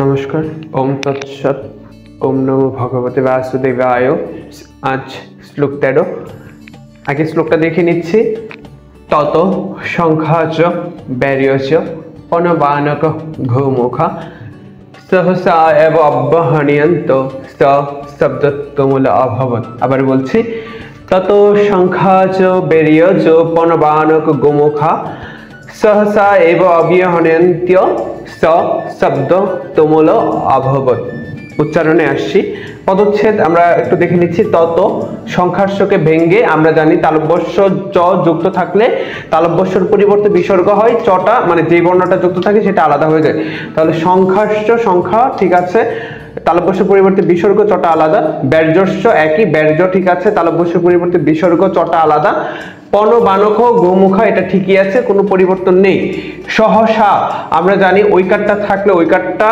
নমস্কার। ওম তৎসৎ। ওম নমো ভগবতে বাসুদেবায়। আজ শ্লোক 13। আগে শ্লোকটা দেখে নিচ্ছি। তত সংখ্যাচ ব্যার্যচ পনবানক ঘোমুখা সহসা এব অব্যহনিয়ন্ত স শব্দত্বমূল অভবৎ। আবার বলছি, তত সংখ্যাচ ব্যার্যচ পনবানক গোমুখা সহসা এব অব্যহনন্ত্য স শব্দ তুমুল অভবৎ। উচ্চারণে আসছি। পদচ্ছেদ আমরা একটু দেখে নিচ্ছি। তত সংখ্যার্ষকে ভেঙ্গে আমরা জানি তালব্যস্য চ যুক্ত থাকলে তালব্যস্যর পরিবর্তে বিসর্গ হয়। চটা মানে যে বর্ণটা যুক্ত থাকে সেটা আলাদা হয়ে যায়। তাহলে সংখ্যার্ষ সংখ্যা ঠিক আছে, তালব্যস্যের পরিবর্তে বিসর্গ, চটা আলাদা। ব্যার্যস্য একই, ব্যার্য ঠিক আছে, তালব্যস্যের পরিবর্তে বিসর্গ, চটা আলাদা। পনবানক গোমুখা এটা ঠিকই আছে, কোনো পরিবর্তন নেই। সহসা আমরা জানি ঐকারটা থাকলে ঐকারটা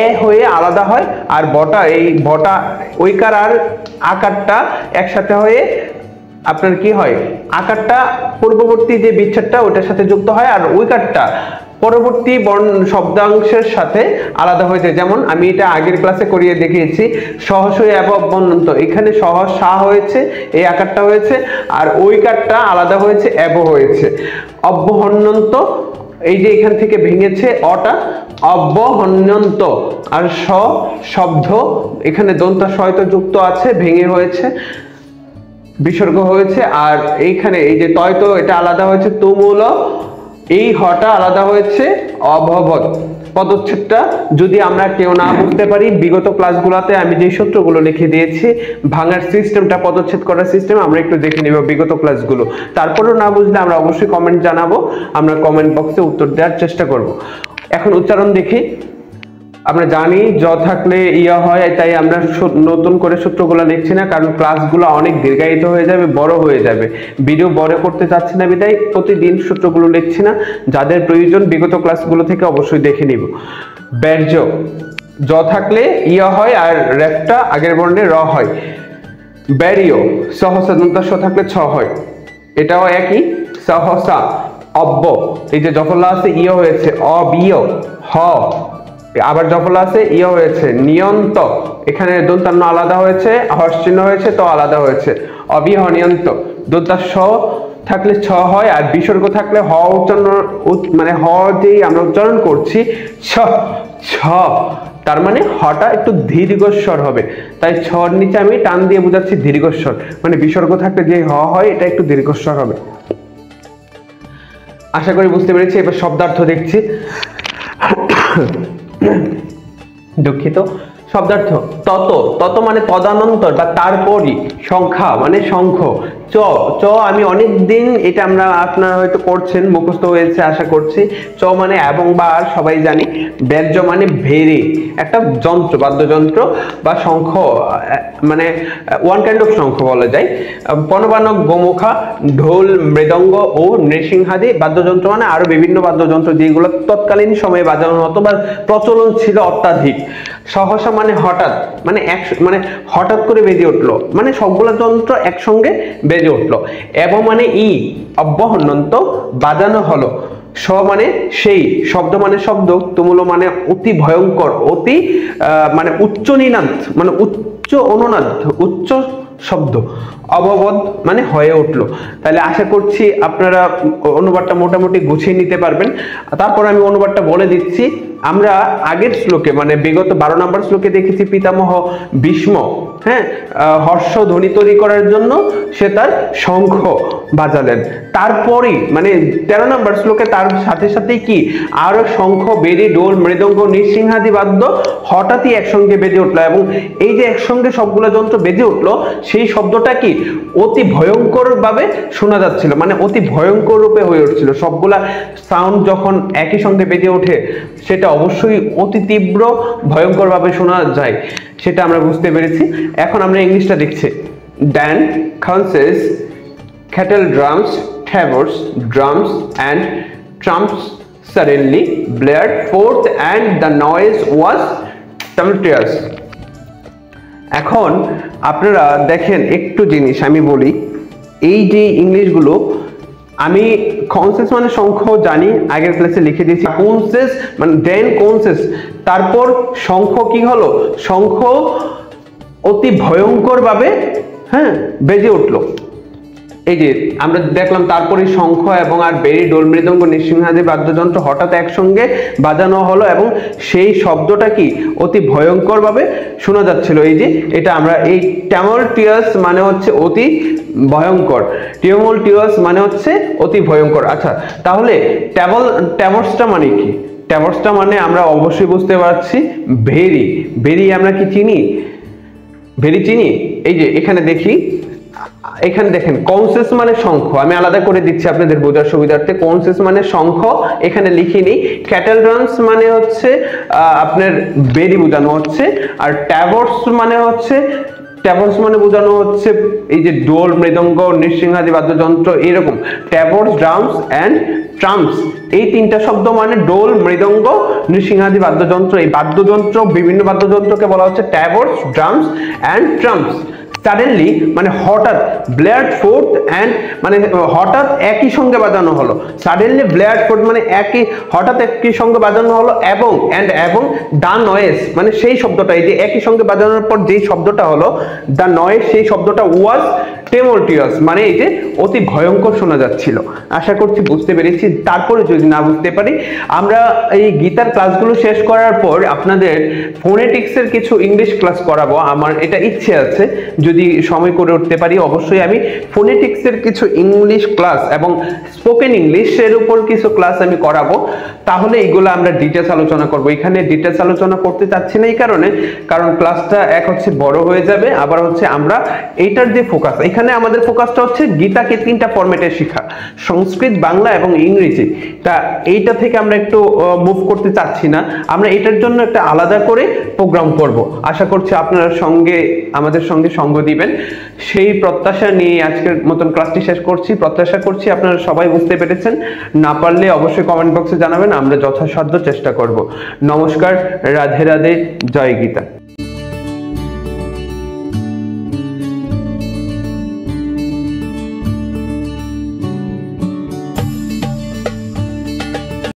এ হয়ে আলাদা হয়, আর বটা এই বটা ঐকার আর আকারটা একসাথে হয়ে আপনার কি হয়, আকারটা পূর্ববর্তী যে বিচ্ছেদটা ওটার সাথে যুক্ত হয়, আর ঐকারটা পরবর্তী শব্দাংশের সাথে আলাদা হয়ে যায়। যেমন আমি এটা আগের ক্লাসে করিয়ে দেখিয়েছি, সহসই অবহন্যন্ত, এখানে সহসা হয়েছে, এই আকারটা হয়েছে, আর ঐকারটা আলাদা হয়েছে, এব হয়েছে। অব্যহন্যন্ত এই যে এখান থেকে ভেঙেছে অটা, অব্যহন্যন্ত। আর স শব্দ এখানে দন্তা শয়ত যুক্ত আছে, ভেঙে হয়েছে, বিসর্গ হয়েছে। আর এইখানে এই যে তয়তো এটা আলাদা হয়েছে, তুমুল, এই হটা আলাদা হয়েছে, অভবৎ। পদচ্ছেদটা যদি আমরা কেউ না বুঝতে পারি, বিগত ক্লাসগুলোতে আমি যে সূত্রগুলো লিখে দিয়েছি, ভাঙার সিস্টেমটা, পদচ্ছেদ করার সিস্টেম আমরা একটু দেখে নেব বিগত ক্লাসগুলো। তারপরেও না বুঝলে আমরা অবশ্যই কমেন্ট জানাবো, আমরা কমেন্ট বক্সে উত্তর দেওয়ার চেষ্টা করব। এখন উচ্চারণ দেখি। আমরা জানি জ থাকলে ইয়া হয়, তাই আমরা নতুন করে সূত্রগুলো লিখছি না, কারণ ক্লাসগুলো অনেক দীর্ঘায়িত হয়ে যাবে, বড় হয়ে যাবে, ভিডিও বড় করতে চাচ্ছি না, বিদায় প্রতিদিন সূত্রগুলো লিখছি না। যাদের প্রয়োজন বিগত ক্লাসগুলো থেকে অবশ্যই দেখে নিব। ব্যার্য জ থাকলে ইয়া হয়, আর রেফটা আগের বর্ণে র হয়। ব্যারিয় সহসা দন্তাস থাকলে ছ হয়, এটাও একই। সহসা অব্য, এই যে জফলা আছে ইয় হয়েছে, অবিয় হ, আবার জফলা আছে ইয় হয়েছে, নিয়ন্ত, এখানে দন্তান্ন আলাদা হয়েছে, হর্ষ চিহ্ন হয়েছে, তো আলাদা হয়েছে, অবিহনিয়ন্ত। দন্তাস স থাকলে ছ হয়, আর বিসর্গ থাকলে হ উচ্চারণ, মানে হ যেই আমরা উচ্চারণ করছি ছ ছ, তার মানে হটা একটু দীর্ঘস্বর হবে, তাই ছর নিচে আমি টান দিয়ে বোঝাচ্ছি দীর্ঘস্বর, মানে বিসর্গ থাকলে যে হ হয় এটা একটু দীর্ঘস্বর হবে। আশা করি বুঝতে পেরেছি। এবার শব্দার্থ দেখছি। দুঃখিত। শব্দার্থ তত, তত মানে তদানন্তর বা তারপরই, সংখ্যা মানে শঙ্খ, চ চ আমি অনেকদিন এটা আমরা আপনারা হয়তো করছেন, মুখস্থ হয়েছে আশা করছি। চ মানে এবং বা আর সবাই জানি। ব্যার্য মানে ভেরি, একটা যন্ত্র, বাদ্যযন্ত্র বা শঙ্খ, মানে ওয়ান কাইন্ড অফ শঙ্খ বলা যায়। পনবানক গোমুখা ঢোল, মৃদঙ্গ ও নৃসিংহাদি বাদ্যযন্ত্র, মানে আরো বিভিন্ন বাদ্যযন্ত্র যেগুলো তৎকালীন সময়ে বাজানো হতো বা প্রচলন ছিল অত্যাধিক। সহসা মানে হঠাৎ, মানে মানে হঠাৎ করে বেজে উঠলো, মানে সবগুলো যন্ত্র একসঙ্গে বেজে উঠলো। এবং মানে ই অব্যহন্যন্ত বাজানো হলো। স মানে সেই, শব্দ মানে শব্দ, তুমুল মানে অতি ভয়ঙ্কর, অতি মানে উচ্চ নিনাদ, মানে উচ্চ অনুনাদ, উচ্চ শব্দ। অববদ মানে হয়ে উঠলো। তাহলে আশা করছি আপনারা অনুবাদটা মোটামুটি গুছিয়ে নিতে পারবেন। তারপর আমি অনুবাদটা বলে দিচ্ছি। আমরা আগের শ্লোকে মানে বিগত 12 নম্বর শ্লোকে দেখেছি পিতামহ ভীষ্ম, হ্যাঁ, হর্ষ ধ্বনি তৈরি করার জন্য সে তার শঙ্খ বাজালেন। তারপরেই মানে 13 নম্বর শ্লোকে তার সাথে সাথেই কি আরো শঙ্খ, বেরি, ডোল, মৃদঙ্গ, নৃসিংহাদি বাদ্য হঠাৎই একসঙ্গে বেজে উঠলো। এবং এই যে একসঙ্গে সবগুলো যন্ত্র বেজে উঠলো, সেই শব্দটা কি অতি ভয়ঙ্কর ভাবে শোনা যাচ্ছিল, মানে অতি ভয়ঙ্কর রূপে হয়ে উঠছিল। সবগুলা সাউন্ড যখন একই সঙ্গে বেজে ওঠে সেটা অবশ্যই অতি তীব্র ভয়ঙ্কর ভাবে শোনা যায়, সেটা আমরা বুঝতে পেরেছি। এখন আমরা ইংলিশটা দেখছি। Dan concerts, kettle drums, tabors, drums and trumps suddenly blared forth and the noise was tumultuous. এখন আপনারা দেখেন একটু জিনিস আমি বলি, এই যে ইংলিশগুলো আমি কনসেস মানে শঙ্খ জানি, আগের ক্লাসে লিখে দিয়েছি। কনসেস মানে দেন কনসেস, তারপর শঙ্খ কি হলো, শঙ্খ অতি ভয়ঙ্কর ভাবে বেজে উঠলো। এই যে আমরা দেখলাম তারপরে শঙ্খ এবং আর বেরি, ডোল, মৃদঙ্গ, নৃসিংহাদি বাদ্যযন্ত্র হঠাৎ একসঙ্গে বাজানো হলো এবং সেই শব্দটা কি অতি ভয়ঙ্কর ভাবে শোনা যাচ্ছিল। এই যে এটা আমরা এই টেমোলটিয়াস মানে হচ্ছে অতি ভয়ঙ্কর, টেমোলটিয়াস মানে হচ্ছে অতি ভয়ঙ্কর। আচ্ছা, তাহলে ট্যাবর্সটা মানে কি? ট্যাবর্সটা মানে আমরা অবশ্যই বুঝতে পারছি ভেরি। ভেরি আমরা কি চিনি? ভেরি চিনি। এই যে এখানে দেখি, এখানে দেখেন কনসেস মানে শঙ্খ, আমি আলাদা করে দিচ্ছি আপনাদের বোঝার সুবিধার্থে। কনসেস মানে শঙ্খ, এখানে লিখিনি। ক্যাটেল ড্রামস মানে হচ্ছে আপনার বেরি বোঝানো হচ্ছে। আর ট্যাবর্স মানে হচ্ছে, ট্যাবর্স মানে বোঝানো হচ্ছে এই যে ডোল, মৃদঙ্গ, নৃসিংহাদি বাদ্যযন্ত্র, এরকম ট্যাবর্স, ড্রামস এন্ড ট্রাম্পস, এই তিনটা শব্দ মানে ডোল, মৃদঙ্গ, নৃসিংহাদি বাদ্যযন্ত্র। এই বাদ্যযন্ত্র, বিভিন্ন বাদ্যযন্ত্রকে বলা হচ্ছে ট্যাবর্স, ড্রামস এন্ড ট্রাম্পস। সাডেনলি মানে হঠাৎ, ব্লেয়ার্ড ফোর্থ এন্ড মানে হঠাৎ একই সঙ্গে বাজানো হলো। সাডেনলি ব্লেয়ার্ড ফোর্থ মানে হঠাৎ একই সঙ্গে বাজানো হলো, এবং এবং দা নয়েজ মানে সেই শব্দটা, এই যে একই সঙ্গে বাজানোর পর যেই শব্দটা হলো দা নয়েজ, সেই শব্দটা ওয়াজ টেমোলটিয়াস মানে এই যে অতি ভয়ঙ্কর শোনা যাচ্ছিল। আশা করছি বুঝতে পেরেছি। তারপরে যদি না বুঝতে পারি, আমরা এই গীতার ক্লাসগুলো শেষ করার পর আপনাদের ফোনেটিক্সের কিছু ইংলিশ ক্লাস করাবো। আমার এটা ইচ্ছে আছে, যদি সময় করে উঠতে পারি অবশ্যই আমি ফোনেটিক্সের কিছু ইংলিশ ক্লাস এবং স্পোকেন ইংলিশের উপর কিছু ক্লাস আমি করাবো। তাহলে এইগুলো আমরা ডিটেলস আলোচনা করব। এখানে ডিটেলস আলোচনা করতে চাচ্ছি না এই কারণে, কারণ ক্লাসটা এক হচ্ছে বড় হয়ে যাবে, আবার হচ্ছে আমরা এইটার যে ফোকাস, এখানে আমাদের ফোকাসটা হচ্ছে গীতাকে তিনটা ফরম্যাটে শেখা, সংস্কৃত, বাংলা এবং ইংরেজি। তা এইটা থেকে আমরা একটু মুভ করতে চাচ্ছি না, আমরা এটার জন্য একটা আলাদা করে প্রোগ্রাম করব। আশা করছি আপনারা আমাদের সঙ্গে সঙ্গ দিবেন, সেই প্রত্যাশা নিয়ে আজকের মতন ক্লাসটি শেষ করছি। প্রত্যাশা করছি আপনারা সবাই বুঝতে পেরেছেন। না পারলে অবশ্যই কমেন্ট বক্সে জানাবেন, আমরা যথাসাধ্য চেষ্টা করব। নমস্কার, রাধে রাধে, জয় গীতা।